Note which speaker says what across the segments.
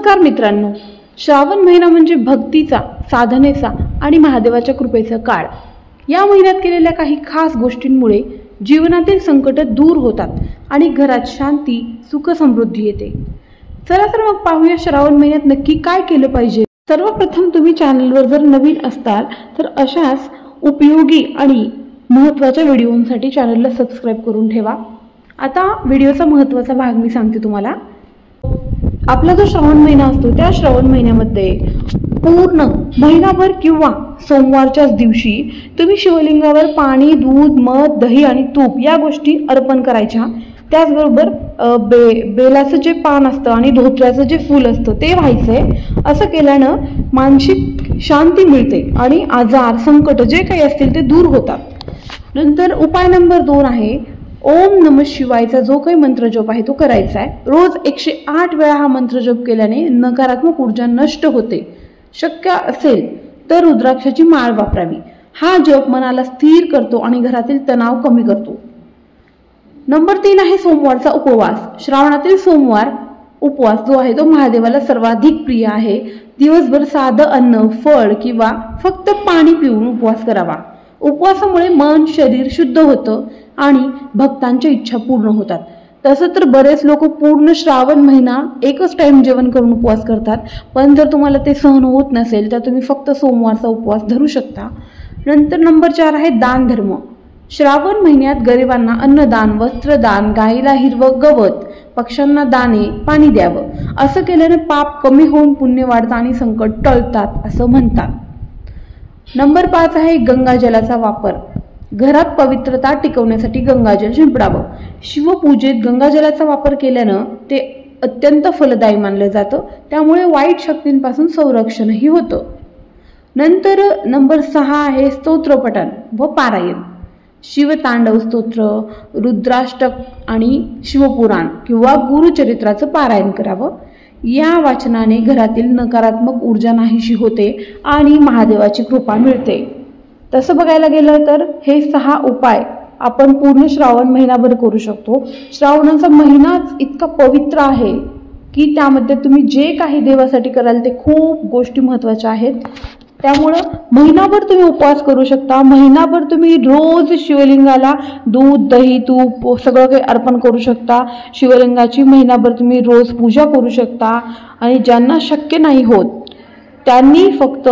Speaker 1: नमस्कार मित्रांनो, श्रावण महिना म्हणजे भक्तीचा, साधनेचा आणि महादेवाच्या कृपेचा काळ। या महिन्यात केलेल्या काही खास गोष्टींमुळे जीवनातील संकट दूर होतात आणि घरात शांती, सुख, समृद्धी येते। चला तर मग पाहूया श्रावण महिन्यात नक्की काय केलं पाहिजे। सर्वप्रथम तुम्ही चॅनलवर जर नवीन असताल तर अशाच उपयोगी आणि महत्त्वाच्या व्हिडिओंसाठी चॅनलला सबस्क्राइब करून ठेवा। आता व्हिडिओचा महत्त्वाचा भाग मी सांगते तुम्हाला। आपला जो श्रावण महिना असतो त्या श्रावण महिन्यामध्ये पूर्ण महिनाभर किंवा सोमवारच्याच दिवशी तुम्ही शिवलिंगावर पाणी, दूध, मध, दही आणि तूप या गोष्टी अर्पण करायच्या। त्याचबरोबर बेलाचं जे पान असतं आणि धोत्र्याचं जे फूल असतं ते व्हायचंय। असं केल्यानं मानसिक शांती मिळते आणि आजार, संकट जे काही असतील ते दूर होतात। नंतर उपाय नंबर 2 आहे ओम नमः शिवायचा जो काही मंत्र जप आहे तो करायचा आहे। रोज 108 वेळा हा मंत्र जप केल्याने नकारात्मक ऊर्जा नष्ट होते। शक्य असेल तर रुद्राक्षाची माळ वापरावी। हा जप मनाला स्थिर करतो आणि घरातील तणाव कमी करतो। नंबर 3 आहे सोमवारचा उपवास। श्रावणातील सोमवार उपवास जो आहे तो महादेवाला सर्वाधिक प्रिय आहे। दिवसभर साधं अन्न, फळ किंवा फक्त पाणी पिऊन उपवास करावा। उपवासामुळे मन, शरीर शुद्ध होतं आणि भक्तांच्या इच्छा पूर्ण होतात। तसं तर बरेच लोक पूर्ण श्रावण महिना एकच टाइम जेवण करून उपवास करतात, पण जर तुम्हाला ते सहन होत नसेल तर तुम्ही फक्त सोमवारचा उपवास धरू शकता। नंतर नंबर 4 आहे दान धर्म। श्रावण महिन्यात गरिबांना अन्नदान, वस्त्रदान, गायीला हिरवं गवत, पक्ष्यांना दाणे, पाणी द्यावं। असं केल्याने पाप कमी होऊन पुण्य वाढतं आणि संकट टळतात असं म्हणतात। नंबर 5 आहे गंगाजलाचा वापर। घरात पवित्रता टिकवण्यासाठी गंगाजल शिंपडावं। शिवपूजेत गंगाजलाचा वापर केल्यानं ते अत्यंत फलदायी मानलं जातं, त्यामुळे वाईट शक्तींपासून संरक्षणही होतं। नंतर नंबर 6 आहे स्तोत्रपठण व पारायण। शिवतांडव स्तोत्र, रुद्राष्टक आणि शिवपुराण किंवा गुरुचरित्राचं पारायण करावं। या वाचनाने घरातील नकारात्मक ऊर्जा नाहीशी होते आणि महादेवाची कृपा मिळते। तसं बघायला गेलं तर हे 6 उपाय आपण पूर्ण श्रावण महिनाभर करू शकतो। श्रावणाचा महिनाच इतका पवित्र आहे की त्यामध्ये तुम्ही जे काही देवासाठी कराल ते खूप गोष्टी महत्त्वाच्या आहेत। त्यामुळे महिनाभर तुम्ही उपवास करू शकता। महिनाभर तुम्ही रोज शिवलिंगाला दूध, दही, तूप सगळं काही अर्पण करू शकता। शिवलिंगाची महिनाभर तुम्ही रोज पूजा करू शकता आणि ज्यांना शक्य नाही होत त्यांनी फक्त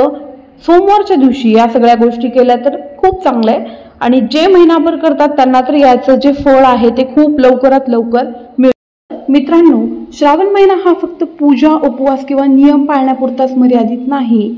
Speaker 1: सोमवारच्या दिवशी या सगळ्या गोष्टी केल्या तर खूप चांगलं आहे। आणि जे महिनाभर करतात त्यांना तर याचं जे फळ आहे ते खूप लवकरात लवकर मिळतं। मित्रांनो, श्रावण महिना हा फक्त पूजा, उपवास किंवा नियम पाळण्यापुरताच मर्यादित नाही,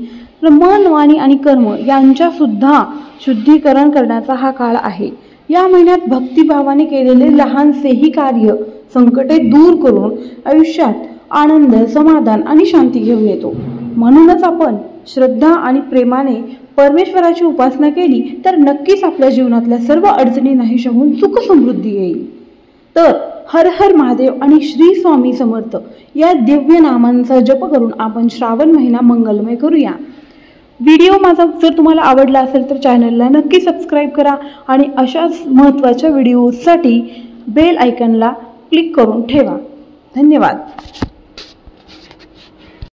Speaker 1: तर मन, वाणी आणि कर्म यांच्या सुद्धा शुद्धीकरण करण्याचा हा काळ आहे। या महिन्यात भक्तिभावाने केलेले लहानसेही कार्य संकटे दूर करून आयुष्यात आनंद, समाधान आणि शांती घेऊन येतो। म्हणूनच आपण श्रद्धा आणि प्रेमाने परमेश्वराची उपासना केली तर नक्कीच आपल्या जीवनातल्या सर्व अडचणी नाहीशा होऊन सुख, समृद्धी येईल। तर हर हर महादेव आणि श्री स्वामी समर्थ या दिव्य नामांचा जप करून आपण श्रावण महिना मंगलमय करूया। व्हिडिओ माझा जर तुम्हाला आवडला असेल तर चॅनलला नक्की सबस्क्राइब करा आणि अशाच महत्त्वाच्या व्हिडिओसाठी बेल आयकॉनला क्लिक करून ठेवा। धन्यवाद।